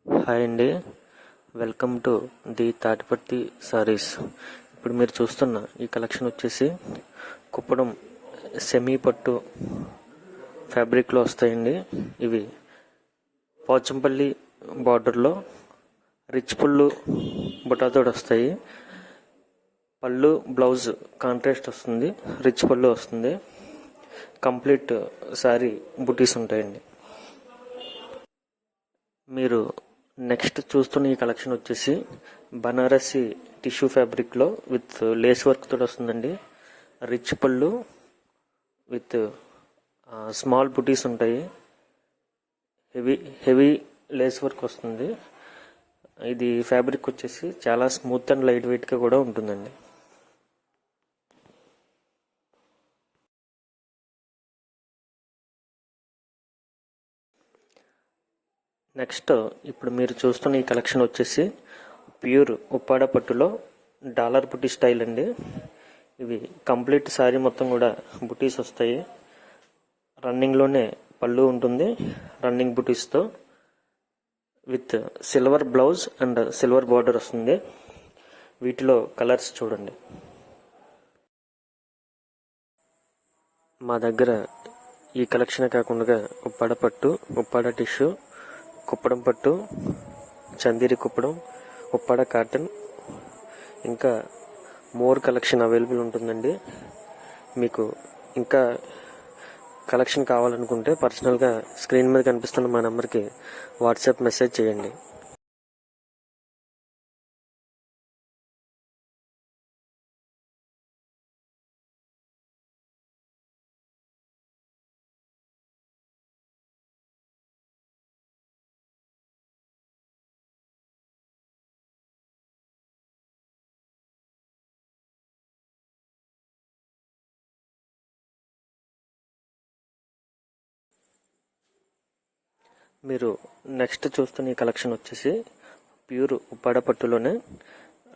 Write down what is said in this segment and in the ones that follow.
Hi అండి, welcome to the Tatiparthi saris. ఇప్పుడు మీరు చూస్తున్న ఈ కలెక్షన్ వచ్చేసి కుప్పడం సెమీ పట్టు ఫ్యాబ్రిక్లో వస్తాయండి. ఇవి పోచంపల్లి బార్డర్లో రిచ్ పళ్ళు బుటాతోడు వస్తాయి. పళ్ళు బ్లౌజ్ కాంట్రాస్ట్ వస్తుంది, రిచ్ పళ్ళు వస్తుంది. కంప్లీట్ సారీ బుటీస్ ఉంటాయండి. మీరు నెక్స్ట్ చూస్తున్న ఈ కలెక్షన్ వచ్చేసి బనారసి టిష్యూ ఫ్యాబ్రిక్లో విత్ లేస్ వర్క్ తోటి వస్తుందండి. రిచ్ పళ్ళు విత్ స్మాల్ బుటీస్ ఉంటాయి. హెవీ లేస్ వర్క్ వస్తుంది. ఇది ఫ్యాబ్రిక్ వచ్చేసి చాలా స్మూత్ అండ్ లైట్ వెయిట్గా కూడా ఉంటుందండి. నెక్స్ట్ ఇప్పుడు మీరు చూస్తున్న ఈ కలెక్షన్ వచ్చేసి ప్యూర్ ఉప్పాడ పట్టులో డాలర్ బుటీ స్టైల్ అండి. ఇవి కంప్లీట్ శారీ మొత్తం కూడా బుటీస్ వస్తాయి. రన్నింగ్లోనే పళ్ళు ఉంటుంది, రన్నింగ్ బుటీస్తో with silver blouse and silver border వస్తుంది. వీటిలో కలర్స్ చూడండి. మా దగ్గర ఈ కలెక్షన్ కాకుండా ఉప్పాడ పట్టు, ఉప్పాడ టిష్యూ, కుప్పడం పట్టు, చందేరి కుప్పడం, ఉప్పాడ కాటన్, ఇంకా మోర్ కలెక్షన్ అవైలబుల్ ఉంటుందండి. మీకు ఇంకా కలెక్షన్ కావాలనుకుంటే పర్సనల్గా స్క్రీన్ మీద కనిపిస్తున్న మా నెంబర్కి వాట్సాప్ మెసేజ్ చేయండి. మీరు నెక్స్ట్ చూస్తున్న ఈ కలెక్షన్ వచ్చేసి ప్యూర్ ఉప్పాడ పట్టులోనే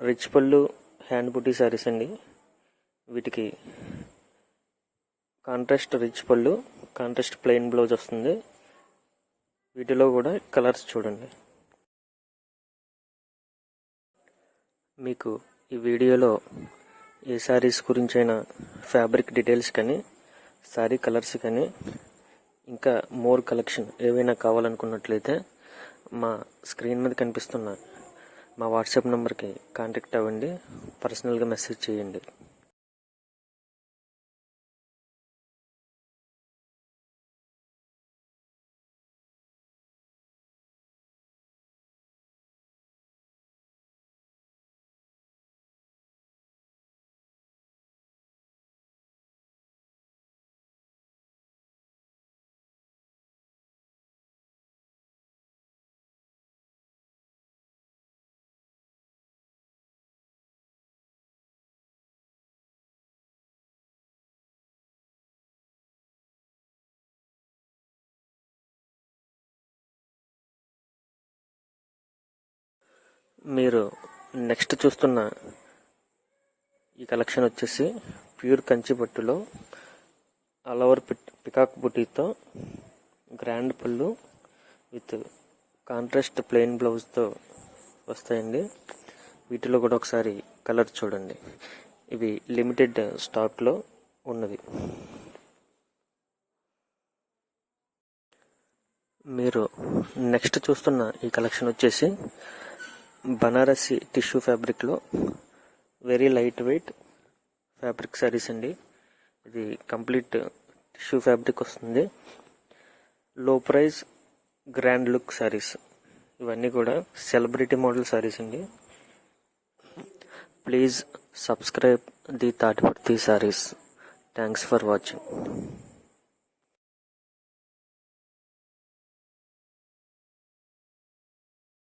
రిచ్ పళ్ళు హ్యాండ్ బుటీ శారీస్ అండి. వీటికి కాంట్రాస్ట్ రిచ్ పళ్ళు, కాంట్రాస్ట్ ప్లెయిన్ బ్లౌజ్ వస్తుంది. వీటిలో కూడా కలర్స్ చూడండి. మీకు ఈ వీడియోలో ఏ శారీస్ గురించైనా ఫ్యాబ్రిక్ డీటెయిల్స్ కానీ, శారీ కలర్స్ కానీ, ఇంకా మోర్ కలెక్షన్ ఏవైనా కావాలనుకున్నట్లయితే మా స్క్రీన్ మీద కనిపిస్తున్న మా వాట్సాప్ నెంబర్కి కాంటాక్ట్ అవ్వండి, పర్సనల్గా మెసేజ్ చేయండి. మీరు నెక్స్ట్ చూస్తున్న ఈ కలెక్షన్ వచ్చేసి ప్యూర్ కంచి పట్టులో ఆల్ ఓవర్ పికాక్ బుటీతో గ్రాండ్ పళ్ళు విత్ కాంట్రాస్ట్ ప్లెయిన్ బ్లౌజ్తో వస్తాయండి. వీటిలో కూడా ఒకసారి కలర్ చూడండి. ఇవి లిమిటెడ్ స్టాక్లో ఉన్నవి. మీరు నెక్స్ట్ చూస్తున్న ఈ కలెక్షన్ వచ్చేసి బనారసి టిష్యూ ఫ్యాబ్రిక్లో very light weight fabric saris అండి. ఇది కంప్లీట్ టిష్యూ ఫ్యాబ్రిక్ వస్తుంది. లో ప్రైస్ గ్రాండ్ లుక్ శారీస్. ఇవన్నీ కూడా సెలబ్రిటీ మోడల్ శారీస్ అండి. Please subscribe the Tatiparthi saris. Thanks for watching.